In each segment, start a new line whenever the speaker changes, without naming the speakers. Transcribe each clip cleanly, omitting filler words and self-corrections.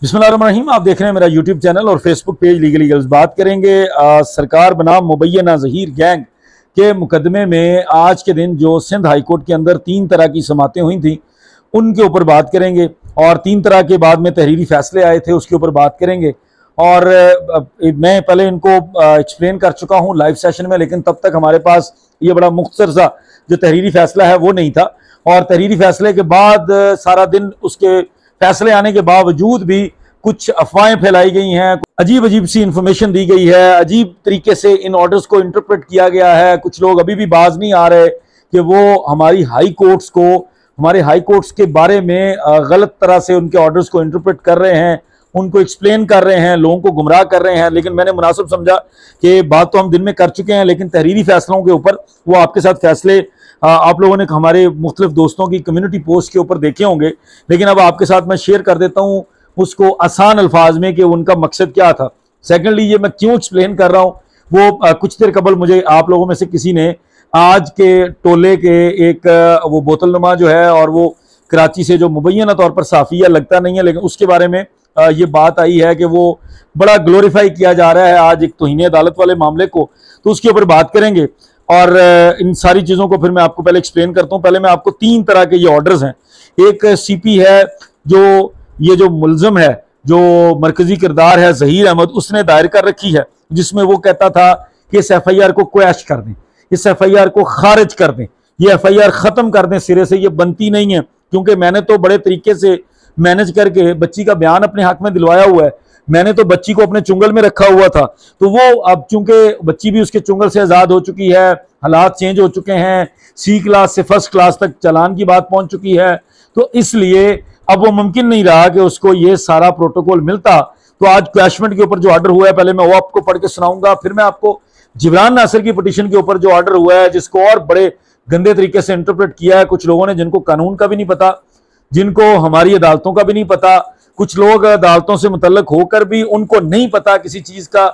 बिस्मिल्लाहिर्रहमानिर्रहीम। आप देख रहे हैं मेरा यूट्यूब चैनल और फेसबुक पेज लीगल ईगल्स। बात करेंगे सरकार बनाम मुबैना ज़हीर गैंग के मुकदमे में आज के दिन जो सिंध हाई कोर्ट के अंदर 3 तरह की समातें हुई थी उनके ऊपर बात करेंगे और 3 तरह के बाद में तहरीरी फैसले आए थे उसके ऊपर बात करेंगे। और मैं पहले इनको एक्सप्लेन कर चुका हूँ लाइव सेशन में, लेकिन तब तक हमारे पास ये बड़ा मुख्तसर सा जो तहरीरी फैसला है वो नहीं था। और तहरीरी फैसले के बाद सारा दिन उसके फैसले आने के बावजूद भी कुछ अफवाहें फैलाई गई हैं, अजीब अजीब सी इंफॉर्मेशन दी गई है, अजीब तरीके से इन ऑर्डर्स को इंटरप्रेट किया गया है। कुछ लोग अभी भी बाज नहीं आ रहे कि वो हमारी हाई कोर्ट्स को, हमारे हाई कोर्ट्स के बारे में गलत तरह से उनके ऑर्डर्स को इंटरप्रेट कर रहे हैं, उनको एक्सप्लेन कर रहे हैं, लोगों को गुमराह कर रहे हैं। लेकिन मैंने मुनासिब समझा कि बात तो हम दिन में कर चुके हैं, लेकिन तहरीरी फैसलों के ऊपर वो आपके साथ फैसले आप लोगों ने हमारे मुख्तलिफ दोस्तों की कम्युनिटी पोस्ट के ऊपर देखे होंगे, लेकिन अब आपके साथ मैं शेयर कर देता हूँ उसको आसान अल्फाज में कि उनका मकसद क्या था। सेकेंडली, ये मैं क्यों एक्सप्लेन कर रहा हूँ, वो कुछ देर कबल मुझे आप लोगों में से किसी ने आज के टोले के एक वो बोतलनुमा जो है और वो कराची से जो मुबैना तौर पर साफिया लगता नहीं है, लेकिन उसके बारे में ये बात आई है कि वो बड़ा ग्लोरीफाई किया जा रहा है आज एक तौहीन अदालत वाले मामले को, तो उसके ऊपर बात करेंगे। और इन सारी चीज़ों को फिर मैं आपको पहले एक्सप्लेन करता हूँ। पहले मैं आपको 3 तरह के ये ऑर्डर्स हैं। एक सीपी है जो ये जो मुल्ज़म है, जो मरकजी किरदार है ज़हीर अहमद, उसने दायर कर रखी है, जिसमें वो कहता था कि इस FIR को क्वैश कर दें, इस FIR को खारिज कर दें, ये FIR ख़त्म कर दें सिरे से, ये बनती नहीं है। क्योंकि मैंने तो बड़े तरीके से मैनेज करके बच्ची का बयान अपने हक में दिलवाया हुआ है, मैंने तो बच्ची को अपने चुंगल में रखा हुआ था, तो वो अब चूंकि बच्ची भी उसके चुंगल से आज़ाद हो चुकी है, हालात चेंज हो चुके हैं, C क्लास से फर्स्ट क्लास तक चालान की बात पहुंच चुकी है, तो इसलिए अब वो मुमकिन नहीं रहा कि उसको ये सारा प्रोटोकॉल मिलता। तो आज क्वैशमेंट के ऊपर जो ऑर्डर हुआ है, पहले मैं वो आपको पढ़ के सुनाऊंगा, फिर मैं आपको जिब्रान नासिर की पिटीशन के ऊपर जो ऑर्डर हुआ है, जिसको और बड़े गंदे तरीके से इंटरप्रेट किया है कुछ लोगों ने, जिनको कानून का भी नहीं पता, जिनको हमारी अदालतों का भी नहीं पता, कुछ लोग अदालतों से मुतल्लक होकर भी उनको नहीं पता किसी चीज का,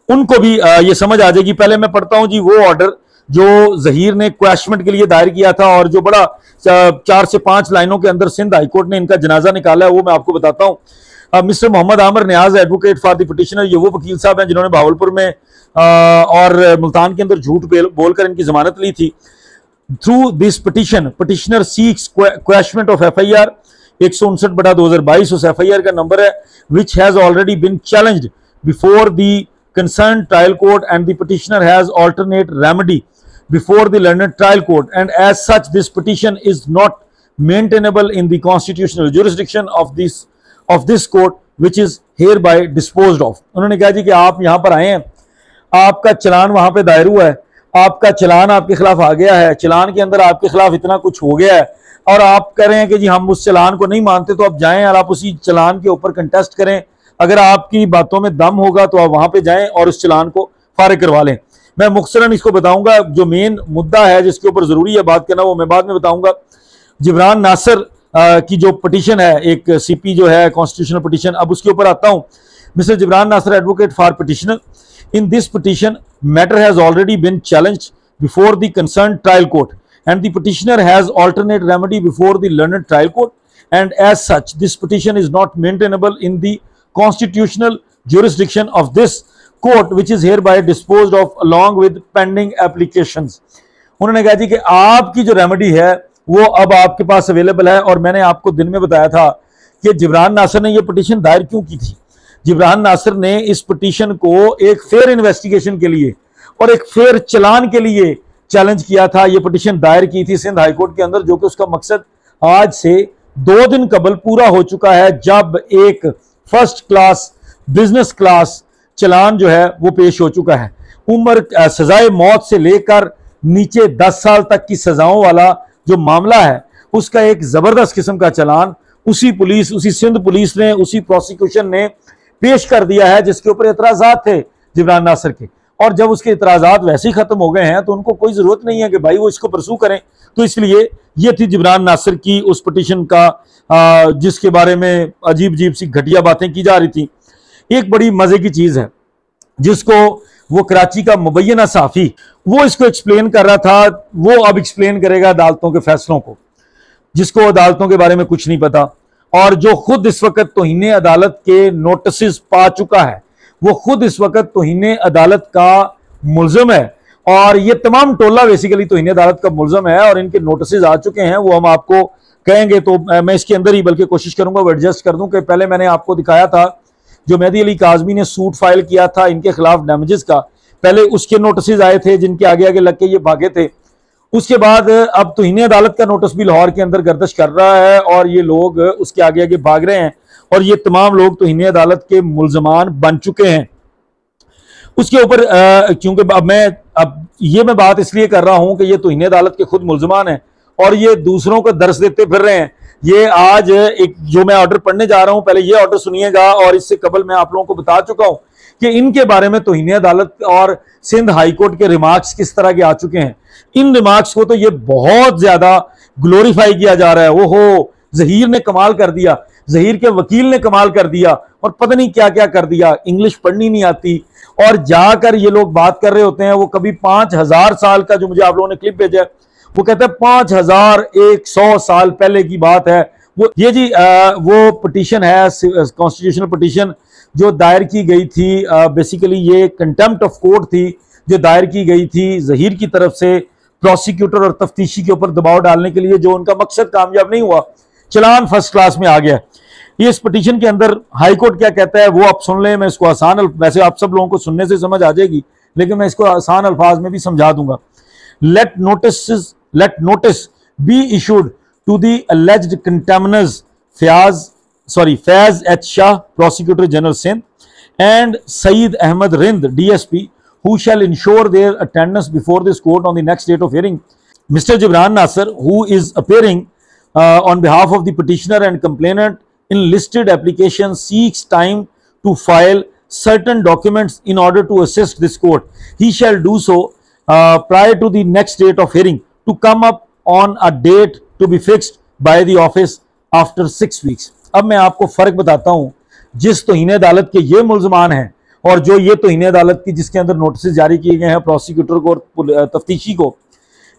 उनको भी ये समझ आ जाएगी। पहले मैं पढ़ता हूं जी वो ऑर्डर जो ज़हीर ने क्वैशमेंट के लिए दायर किया था और जो बड़ा 4 से 5 लाइनों के अंदर सिंध हाईकोर्ट ने इनका जनाजा निकाला है, वो मैं आपको बताता हूं। Mister Mohammad Aamir Niaz, advocate for the petitioner, ये वो वकील साहब हैं जिन्होंने भावलपुर में और मुल्तान के अंदर झूठ बोलकर इनकी जमानत ली थी। Through this petition petitioner seeks quashment of FIR 159/2022, उस FIR का नंबर है, which has already been challenged before the concern trial court and the petitioner has alternate remedy before the learned trial court, and as such this petition is not maintainable in the constitutional jurisdiction of this court which is hereby disposed of। उन्होंने कहा जी कि आप यहां पर आए हैं, आपका चलान वहां पे दायर हुआ है, आपका चलान आपके खिलाफ आ गया है, चलान के अंदर आपके खिलाफ इतना कुछ हो गया है और आप कह रहे हैं कि जी हम उस चलान को नहीं मानते, तो आप जाएं और आप उसी चलान के ऊपर कंटेस्ट करें। अगर आपकी बातों में दम होगा तो आप वहां पे जाएं और उस चलान को फारिग करवा लें। मैं मुख्तसरन इसको बताऊंगा, जो मेन मुद्दा है जिसके ऊपर जरूरी है बात करना वो मैं बाद में बताऊंगा। जिब्रान नासिर की जो पिटीशन है, एक CP जो है कॉन्स्टिट्यूशनल पिटीशन, अब उसके ऊपर आता हूं। Mister Jibran Nasir, advocate for petitioner, in this petition matter has already been challenged before the concern trial court and the petitioner has alternate remedy before the learned trial court, and as such this petition is not maintainable in the constitutional jurisdiction of this court which is hereby disposed of along with pending applications। उन्होंने कहा जी कि आपकी जो remedy है वो अब आपके पास available है, और मैंने आपको दिन में बताया था कि जिब्रान नासिर ने ये पिटीशन दायर क्यों की थी। जिब्रान नासिर ने इस पिटीशन को एक फेयर इन्वेस्टिगेशन के लिए और एक फेयर चलान के लिए चैलेंज किया था। ये पिटीशन दायर की थी सिंध हाईकोर्ट के अंदर, जो कि उसका मकसद आज से 2 दिन कबल पूरा हो चुका है, जब एक फर्स्ट क्लास बिजनेस क्लास चलान जो है वो पेश हो चुका है। उम्र सजाए मौत से लेकर नीचे 10 साल तक की सजाओं वाला जो मामला है, उसका एक जबरदस्त किस्म का चलान उसी सिंध पुलिस ने, उसी प्रोसिक्यूशन ने पेश कर दिया है, जिसके ऊपर एतराजात थे जिब्रान नासिर के। और जब उसके इतराजात वैसे ही खत्म हो गए हैं तो उनको कोई जरूरत नहीं है कि भाई वो इसको परसू करें। तो इसलिए ये थी जिब्रान नासिर की उस पिटीशन का, जिसके बारे में अजीब अजीब सी घटिया बातें की जा रही थी। एक बड़ी मजे की चीज है जिसको वो कराची का मुबैना साफी वो इसको एक्सप्लेन कर रहा था, वो अब एक्सप्लेन करेगा अदालतों के फैसलों को, जिसको अदालतों के बारे में कुछ नहीं पता। और जो खुद इस वक्त तौहीन अदालत के नोटिस पा चुका है, वो खुद इस वक्त तौहीन अदालत का मुल्ज़िम है। और ये तमाम टोला बेसिकली तौहीन अदालत का मुल्ज़िम है और इनके नोटिस आ चुके हैं, वो हम आपको कहेंगे। तो मैं इसके अंदर ही बल्कि कोशिश करूंगा वो एडजस्ट कर दूं कि पहले मैंने आपको दिखाया था जो मेहदी अली काज़मी ने सूट फाइल किया था इनके खिलाफ डैमेजेस का, पहले उसके नोटिस आए थे जिनके आगे आगे लग के ये भागे थे। उसके बाद अब तौहीन अदालत का नोटिस भी लाहौर के अंदर गर्दिश कर रहा है और ये लोग उसके आगे आगे भाग रहे हैं और ये तमाम लोग तौहीन अदालत के मुल्ज़मान बन चुके हैं। उसके ऊपर क्योंकि अब मैं बात इसलिए कर रहा हूं कि ये तौहीन अदालत के खुद मुल्ज़मान हैं और ये दूसरों को दर्श देते फिर रहे हैं। ये आज एक जो मैं ऑर्डर पढ़ने जा रहा हूं, पहले ये ऑर्डर सुनिएगा। और इससे कबल मैं आप लोगों को बता चुका हूं कि इनके बारे में तौहीन अदालत और सिंध हाई कोर्ट के रिमार्क्स किस तरह के आ चुके हैं। इन रिमार्क्स को तो ये बहुत ज्यादा ग्लोरीफाई किया जा रहा है। ओहो, जहीर ने कमाल कर दिया, जहीर के वकील ने कमाल कर दिया और पता नहीं क्या क्या कर दिया, इंग्लिश पढ़नी नहीं आती। और जाकर ये लोग बात कर रहे होते हैं, वो कभी 5000 साल का जो मुझे आप लोगों ने क्लिप भेजा है, वो कहते हैं 5100 साल पहले की बात है। वो ये जी वो पिटीशन है, कॉन्स्टिट्यूशनल पिटीशन जो दायर की गई थी। बेसिकली ये कंटेम्प्ट ऑफ कोर्ट थी जो दायर की गई थी जहीर की तरफ से प्रोसिक्यूटर और तफ्तीशी के ऊपर दबाव डालने के लिए, जो उनका मकसद कामयाब नहीं हुआ, चलान फर्स्ट क्लास में आ गया। ये इस पिटीशन के अंदर हाई कोर्ट क्या कहता है वो आप सुन लें। मैं इसको आसान, वैसे आप सब लोगों को सुनने से समझ आ जाएगी, लेकिन मैं इसको आसान अल्फाज में भी समझा दूंगा। Let notice be issued to the alleged contemners Faiz H Shah, prosecutor general Sindh, and Saeed Ahmed Rind, DSP, who shall ensure their attendance before this court on the next date of hearing. Mr. Jibran Nasser, who is appearing on behalf of the petitioner and complainant in listed application, seeks time to file certain documents in order to assist this court. He shall do so prior to the next date of hearing to come up on a date to be fixed by the office after 6 weeks. अब मैं आपको फर्क बताता हूं, जिस तौहीन अदालत के ये मुल्ज़मान हैं और जो ये तौहीन अदालत की जिसके अंदर नोटिस जारी किए गए हैं प्रोसिक्यूटर को और तफ्तीशी को,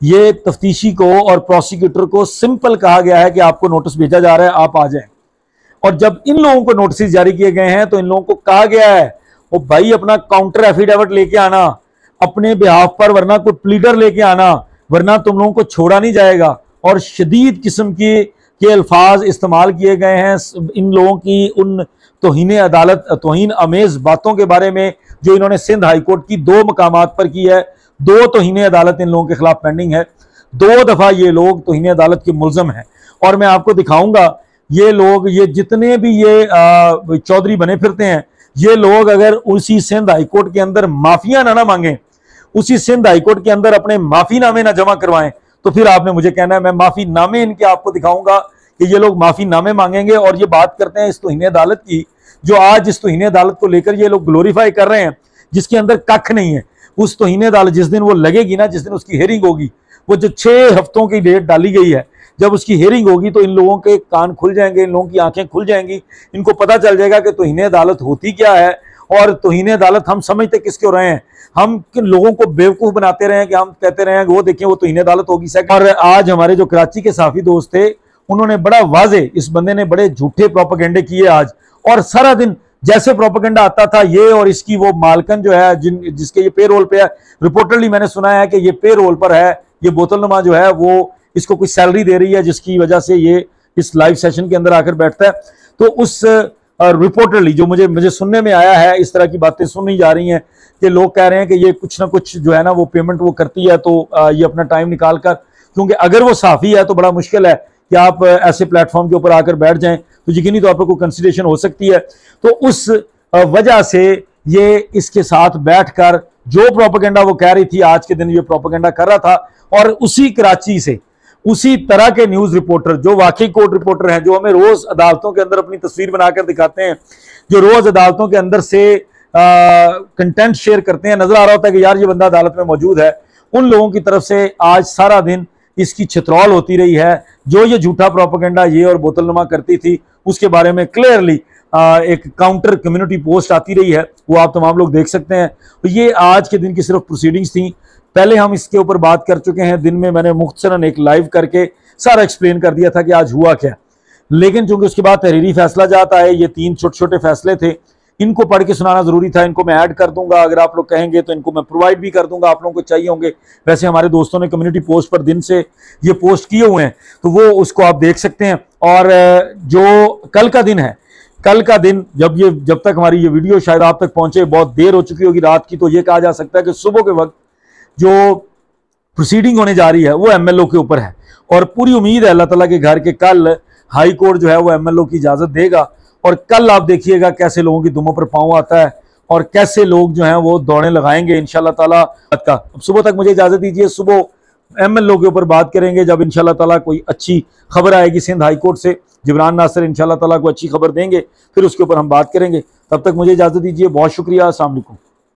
ये तफ्तीशी को और प्रोसिक्यूटर को सिंपल कहा गया है कि आपको नोटिस भेजा जा रहा है, आप आ जाएं। और जब इन लोगों को नोटिस जारी किए गए हैं तो इन लोगों को कहा गया है वो भाई अपना काउंटर एफिडेविट लेके आना अपने बिहाफ पर, वरना कोई प्लीडर लेके आना, वरना तुम लोगों को छोड़ा नहीं जाएगा। और शदीद किस्म के अल्फाज इस्तेमाल किए गए हैं इन लोगों की उन तौहीन अदालत, तौहीन अमेज बातों के बारे में जो इन्होंने सिंध हाई कोर्ट की 2 मकामात पर की है। 2 तौहीन अदालत इन लोगों के खिलाफ पेंडिंग है, 2 दफा ये लोग तौहीन अदालत के मुल्ज़िम हैं। और मैं आपको दिखाऊंगा ये लोग, ये जितने भी ये चौधरी बने फिरते हैं, ये लोग अगर उसी सिंध हाई कोर्ट के अंदर माफिया ना मांगे, उसी सिंध हाई कोर्ट के अंदर अपने माफी नामे ना जमा करवाएं, तो फिर आपने मुझे कहना है। मैं माफी नामे इनके आपको दिखाऊंगा कि ये लोग माफी नामे मांगेंगे। और ये बात करते हैं इस तौहीन अदालत की, जो आज इस तौहीन अदालत को लेकर ये लोग ग्लोरीफाई कर रहे हैं, जिसके अंदर कख नहीं है। उस तौहीन अदालत जिस दिन वो लगेगी ना, जिस दिन उसकी हेयरिंग होगी, वो जो 6 हफ्तों की डेट डाली गई है, जब उसकी हेयरिंग होगी तो इन लोगों के कान खुल जाएंगे, इन लोगों की आंखें खुल जाएंगी, इनको पता चल जाएगा कि तौहीन अदालत होती क्या है और तौहीन अदालत हम समझते किसको रहे हैं। हम किन लोगों को बेवकूफ बनाते रहे हैं कि हम कहते रहे हैं कि वो देखें वो तौहीन अदालत होगी। और आज हमारे जो कराची के साफी दोस्त थे, उन्होंने बड़ा वाजे, इस बंदे ने बड़े झूठे प्रोपेगेंडे किए आज, और सारा दिन जैसे प्रोपेगेंडा आता था ये और इसकी वो मालकन जो है जिसके ये पे रोल पे है, रिपोर्टरली मैंने सुना है कि ये पे रोल पर है, ये बोतलनुमा जो है वो इसको कुछ सैलरी दे रही है जिसकी वजह से ये इस लाइव सेशन के अंदर आकर बैठता है। तो उस रिपोर्टरली जो मुझे सुनने में आया है, इस तरह की बातें सुनी जा रही हैं कि लोग कह रहे हैं कि ये कुछ ना कुछ जो है ना वो पेमेंट वो करती है, तो ये अपना टाइम निकाल कर, क्योंकि अगर वो साफी है तो बड़ा मुश्किल है कि आप ऐसे प्लेटफॉर्म के ऊपर आकर बैठ जाएं, तो यकीनी तौर पर कोई कंसिडरेशन हो सकती है। तो उस वजह से ये इसके साथ बैठकर जो प्रोपेगेंडा वो कह रही थी, आज के दिन ये प्रोपेगेंडा कर रहा था। और उसी कराची से उसी तरह के न्यूज रिपोर्टर जो वाकई कोर्ट रिपोर्टर हैं, जो हमें रोज अदालतों के अंदर अपनी तस्वीर बनाकर दिखाते हैं, जो रोज अदालतों के अंदर से कंटेंट शेयर करते हैं, नजर आ रहा होता है कि यार ये बंदा अदालत में मौजूद है, उन लोगों की तरफ से आज सारा दिन इसकी छितरौल होती रही है। जो ये झूठा प्रोपेगेंडा ये और बोतलनुमा करती थी, उसके बारे में क्लियरली एक काउंटर कम्युनिटी पोस्ट आती रही है, वो आप तमाम लोग देख सकते हैं। तो ये आज के दिन की सिर्फ प्रोसीडिंग्स थी। पहले हम इसके ऊपर बात कर चुके हैं, दिन में मैंने मुख्तसरन एक लाइव करके सारा एक्सप्लेन कर दिया था कि आज हुआ क्या। लेकिन चूंकि उसके बाद तहरीरी फैसला जाता है, ये 3 छोटे छोटे फैसले थे, इनको पढ़ के सुनाना जरूरी था। इनको मैं ऐड कर दूंगा, अगर आप लोग कहेंगे तो इनको मैं प्रोवाइड भी कर दूंगा, आप लोगों को चाहिए होंगे। वैसे हमारे दोस्तों ने कम्युनिटी पोस्ट पर दिन से ये पोस्ट किए हुए हैं, तो वो उसको आप देख सकते हैं। और जो कल का दिन है, कल का दिन जब तक हमारी ये वीडियो शायद आप तक पहुंचे बहुत देर हो चुकी होगी रात की, तो ये कहा जा सकता है कि सुबह के वक्त जो प्रोसीडिंग होने जा रही है वो एमएलओ के ऊपर है। और पूरी उम्मीद है अल्लाह ताला के घर के कल हाई कोर्ट जो है वो एमएलओ की इजाजत देगा। और कल आप देखिएगा कैसे लोगों की दुमों पर पांव आता है और कैसे लोग जो हैं वो दौड़े लगाएंगे इंशाल्लाह ताला का। अब सुबह तक मुझे इजाजत दीजिए, सुबह एमएलओ के ऊपर बात करेंगे जब इंशाल्लाह ताला कोई अच्छी खबर आएगी सिंध हाई कोर्ट से। जिब्रान नासिर इंशाल्लाह ताला को अच्छी खबर देंगे, फिर उसके ऊपर हम बात करेंगे। तब तक मुझे इजाजत दीजिए, बहुत शुक्रिया, अस्सलाम वालेकुम।